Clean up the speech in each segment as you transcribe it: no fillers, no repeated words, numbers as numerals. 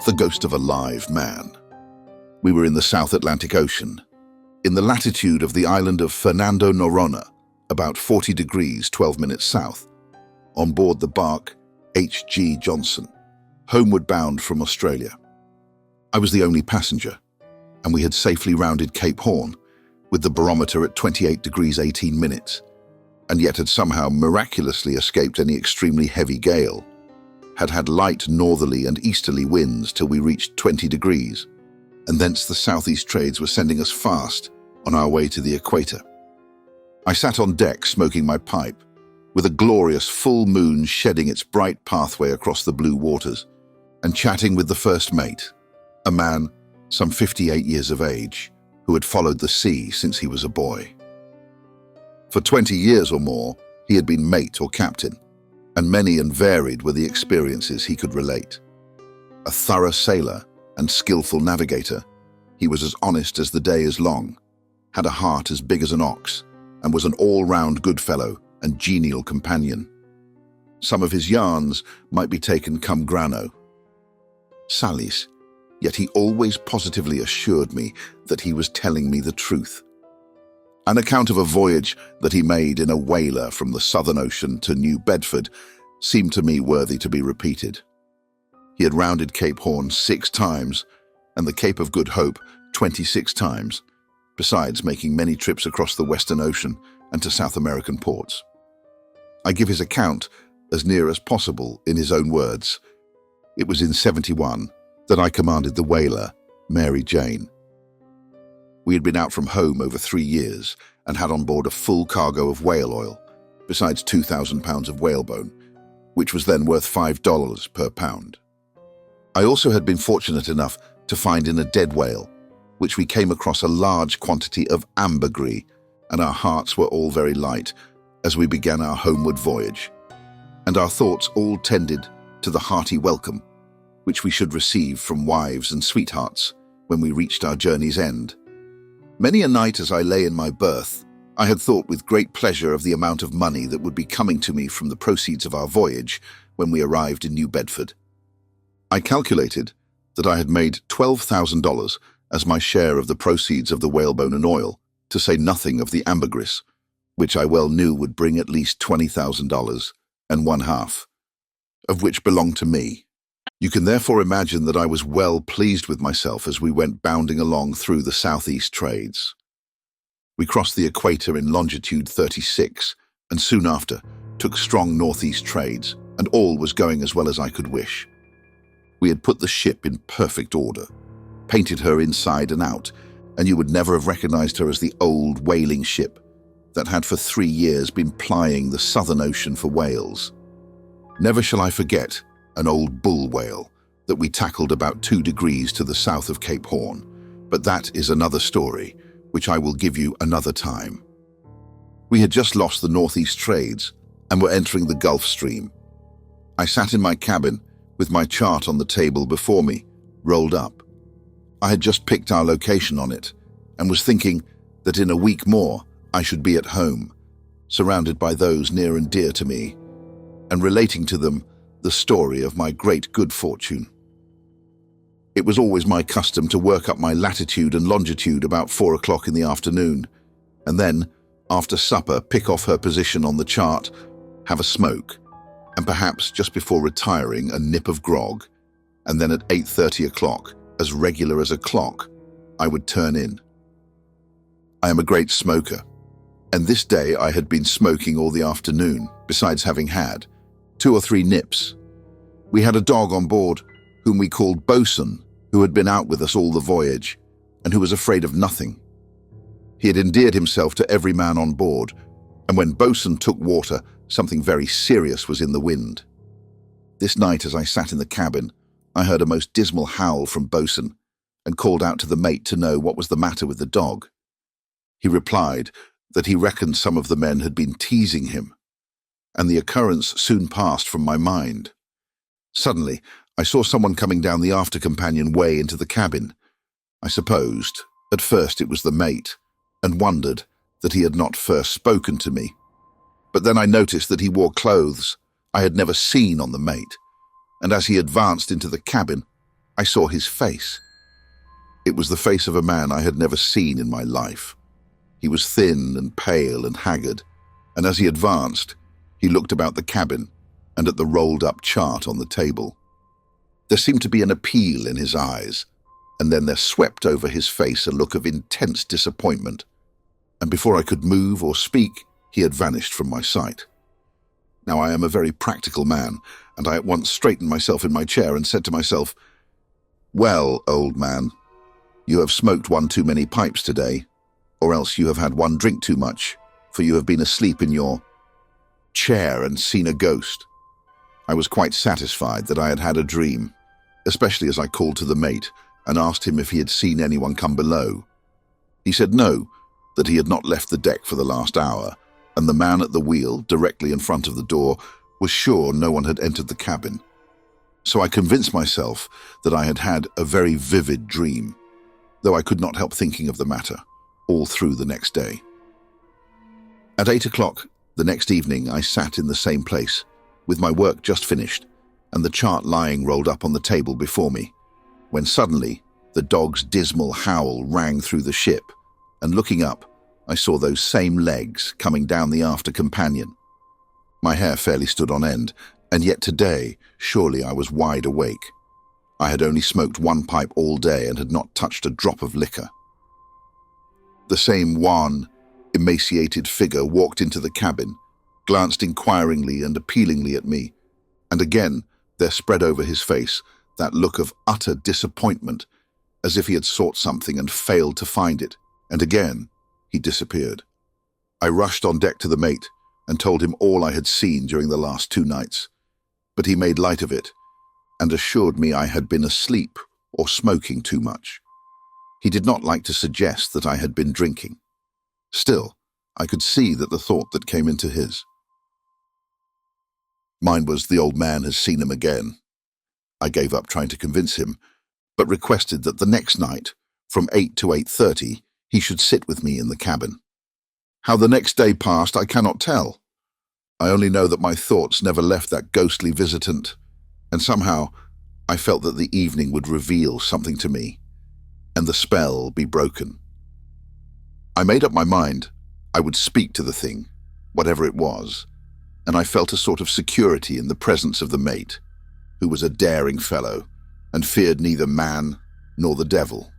the ghost of a live man. We were in the South Atlantic Ocean, in the latitude of the island of Fernando Noronha, about 40 degrees 12 minutes south, on board the bark H.G. Johnson, homeward bound from Australia. I was the only passenger, and we had safely rounded Cape Horn, with the barometer at 28 degrees 18 minutes, and yet had somehow miraculously escaped any extremely heavy gale, had light northerly and easterly winds till we reached 20 degrees, and thence the southeast trades were sending us fast on our way to the equator. I sat on deck smoking my pipe, with a glorious full moon shedding its bright pathway across the blue waters, and chatting with the first mate, a man some 58 years of age, who had followed the sea since he was a boy. For 20 years or more, he had been mate or captain, and many and varied were the experiences he could relate. A thorough sailor and skillful navigator, he was as honest as the day is long, had a heart as big as an ox, and was an all-round good fellow and genial companion. Some of his yarns might be taken cum grano. Sallies, yet he always positively assured me that he was telling me the truth. An account of a voyage that he made in a whaler from the Southern Ocean to New Bedford seemed to me worthy to be repeated. He had rounded Cape Horn 6 times and the Cape of Good Hope 26 times, besides making many trips across the Western Ocean and to South American ports. I give his account as near as possible in his own words. It was in '71 that I commanded the whaler Mary Jane. We had been out from home over 3 years and had on board a full cargo of whale oil, besides 2,000 pounds of whalebone, which was then worth $5 per pound. I also had been fortunate enough to find in a dead whale, which we came across a large quantity of ambergris, and our hearts were all very light as we began our homeward voyage, and our thoughts all tended to the hearty welcome which we should receive from wives and sweethearts when we reached our journey's end. Many a night as I lay in my berth, I had thought with great pleasure of the amount of money that would be coming to me from the proceeds of our voyage when we arrived in New Bedford. I calculated that I had made $12,000 as my share of the proceeds of the whalebone and oil, to say nothing of the ambergris, which I well knew would bring at least $20,000, and one half of which belonged to me. You can therefore imagine that I was well pleased with myself as we went bounding along through the southeast trades. We crossed the equator in longitude 36, and soon after took strong northeast trades, and all was going as well as I could wish. We had put the ship in perfect order, painted her inside and out, and you would never have recognized her as the old whaling ship that had for 3 years been plying the Southern Ocean for whales. Never shall I forget an old bull whale that we tackled about 2 degrees to the south of Cape Horn, but that is another story, which I will give you another time. We had just lost the northeast trades and were entering the Gulf Stream. I sat in my cabin with my chart on the table before me, rolled up. I had just picked our location on it and was thinking that in a week more I should be at home, surrounded by those near and dear to me, and relating to them the story of my great good fortune. It was always my custom to work up my latitude and longitude about 4 o'clock in the afternoon, and then, after supper, pick off her position on the chart, have a smoke, and perhaps just before retiring a nip of grog, and then at 8:30 o'clock, as regular as a clock, I would turn in. I am a great smoker, and this day I had been smoking all the afternoon, besides having had 2 or 3 nips. We had a dog on board whom we called Bosun, who had been out with us all the voyage, and who was afraid of nothing. He had endeared himself to every man on board, and when Bosun took water, something very serious was in the wind. This night, as I sat in the cabin, I heard a most dismal howl from Bosun, and called out to the mate to know what was the matter with the dog. He replied that he reckoned some of the men had been teasing him, and the occurrence soon passed from my mind. Suddenly, I saw someone coming down the after companion way into the cabin. I supposed, at first it was the mate, and wondered that he had not first spoken to me. But then I noticed that he wore clothes I had never seen on the mate, and as he advanced into the cabin, I saw his face. It was the face of a man I had never seen in my life. He was thin and pale and haggard, and as he advanced, he looked about the cabin and at the rolled-up chart on the table. There seemed to be an appeal in his eyes, and then there swept over his face a look of intense disappointment, and before I could move or speak, he had vanished from my sight. Now, I am a very practical man, and I at once straightened myself in my chair and said to myself, "Well, old man, you have smoked one too many pipes today, or else you have had one drink too much, for you have been asleep in your chair and seen a ghost." I was quite satisfied that I had had a dream, especially as I called to the mate and asked him if he had seen anyone come below. He said no, that he had not left the deck for the last hour, and the man at the wheel, directly in front of the door, was sure no one had entered the cabin. So I convinced myself that I had had a very vivid dream, though I could not help thinking of the matter all through the next day. At 8 o'clock the next evening, I sat in the same place, with my work just finished and the chart lying rolled up on the table before me, when suddenly the dog's dismal howl rang through the ship, and looking up, I saw those same legs coming down the after companion. My hair fairly stood on end, and yet today, surely I was wide awake. I had only smoked one pipe all day and had not touched a drop of liquor. The same wan, emaciated figure walked into the cabin, glanced inquiringly and appealingly at me, and again there spread over his face that look of utter disappointment, as if he had sought something and failed to find it, and again he disappeared. I rushed on deck to the mate and told him all I had seen during the last 2 nights, but he made light of it and assured me I had been asleep or smoking too much. He did not like to suggest that I had been drinking. Still, I could see that the thought that came into his. Mine was, the old man has seen him again. I gave up trying to convince him, but requested that the next night, from 8 to 8:30, he should sit with me in the cabin. How the next day passed, I cannot tell. I only know that my thoughts never left that ghostly visitant, and somehow I felt that the evening would reveal something to me, and the spell be broken. I made up my mind I would speak to the thing, whatever it was, and I felt a sort of security in the presence of the mate, who was a daring fellow and feared neither man nor the devil.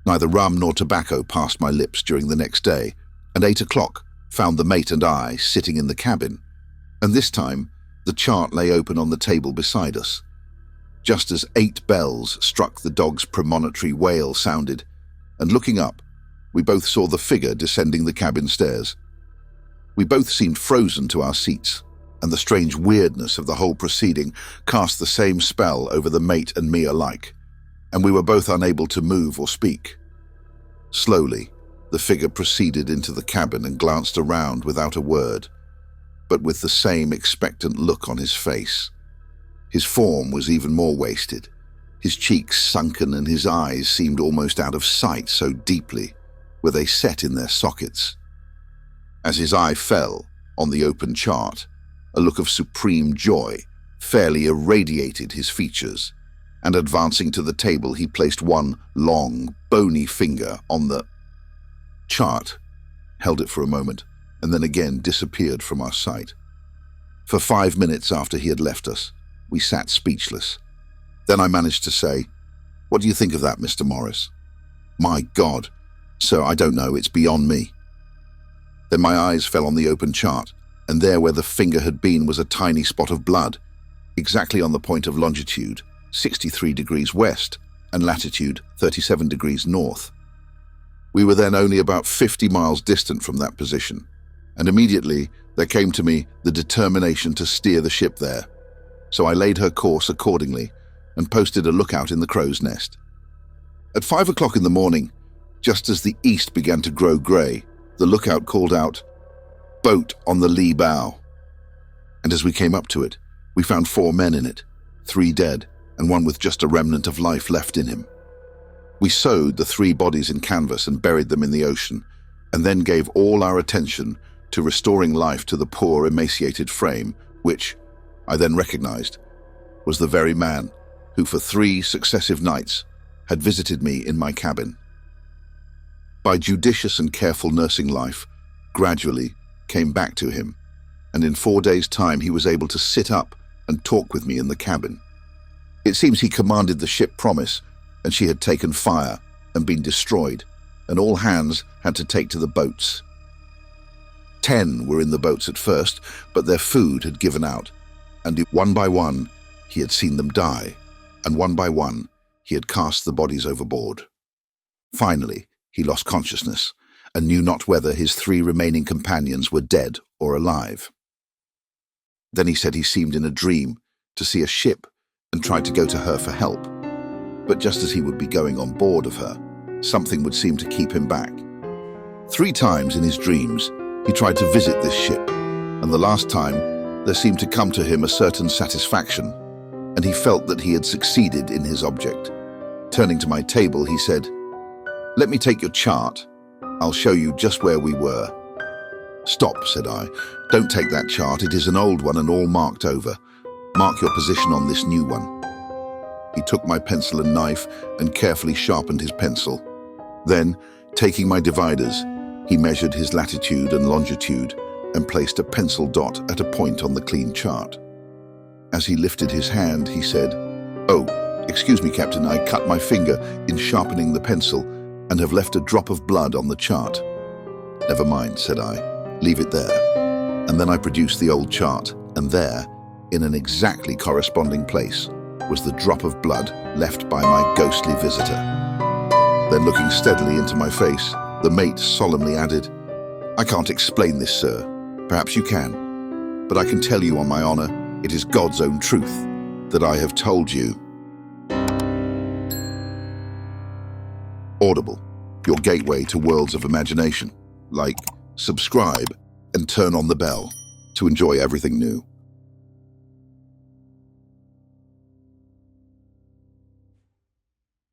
Neither rum nor tobacco passed my lips during the next day, and 8 o'clock found the mate and I sitting in the cabin, and this time the chart lay open on the table beside us. Just as 8 bells struck, the dog's premonitory wail sounded, and looking up, we both saw the figure descending the cabin stairs. We both seemed frozen to our seats, and the strange weirdness of the whole proceeding cast the same spell over the mate and me alike, and we were both unable to move or speak. Slowly, the figure proceeded into the cabin and glanced around without a word, but with the same expectant look on his face. His form was even more wasted, his cheeks sunken and his eyes seemed almost out of sight, so deeply were they set in their sockets. As his eye fell on the open chart, a look of supreme joy fairly irradiated his features, and advancing to the table he placed one long, bony finger on the chart, held it for a moment, and then again disappeared from our sight. For 5 minutes after he had left us, we sat speechless. Then I managed to say, "What do you think of that, Mr. Morris?" "My God, sir, I don't know, it's beyond me." Then my eyes fell on the open chart, and there where the finger had been was a tiny spot of blood, exactly on the point of longitude 63 degrees west and latitude 37 degrees north. We were then only about 50 miles distant from that position, and immediately there came to me the determination to steer the ship there. So I laid her course accordingly and posted a lookout in the crow's nest. At 5 o'clock in the morning, just as the east began to grow grey, the lookout called out, "Boat on the lee bow." And as we came up to it, we found 4 men in it, 3 dead and one with just a remnant of life left in him. We sewed the 3 bodies in canvas and buried them in the ocean, and then gave all our attention to restoring life to the poor, emaciated frame, which, I then recognized, was the very man who for 3 successive nights had visited me in my cabin. By judicious and careful nursing, life gradually came back to him, and in 4 days' time he was able to sit up and talk with me in the cabin. It seems he commanded the ship Promise, and she had taken fire and been destroyed, and all hands had to take to the boats. 10 were in the boats at first, but their food had given out, and one by one he had seen them die, and one by one he had cast the bodies overboard. Finally, he lost consciousness and knew not whether his 3 remaining companions were dead or alive. Then he said he seemed in a dream to see a ship and tried to go to her for help. But just as he would be going on board of her, something would seem to keep him back. 3 times in his dreams, he tried to visit this ship, and the last time there seemed to come to him a certain satisfaction, and he felt that he had succeeded in his object. Turning to my table, he said, "Let me take your chart. I'll show you just where we were." "Stop," said I. "Don't take that chart. It is an old one and all marked over. Mark your position on this new one." He took my pencil and knife and carefully sharpened his pencil. Then, taking my dividers, he measured his latitude and longitude and placed a pencil dot at a point on the clean chart. As he lifted his hand, he said, "Oh, excuse me, Captain, I cut my finger in sharpening the pencil and have left a drop of blood on the chart." "Never mind," said I. "Leave it there." And then I produced the old chart, and there, in an exactly corresponding place, was the drop of blood left by my ghostly visitor. Then, looking steadily into my face, the mate solemnly added, "I can't explain this, sir. Perhaps you can. But I can tell you on my honor, it is God's own truth that I have told you." Audible, your gateway to worlds of imagination. Like, subscribe, and turn on the bell to enjoy everything new.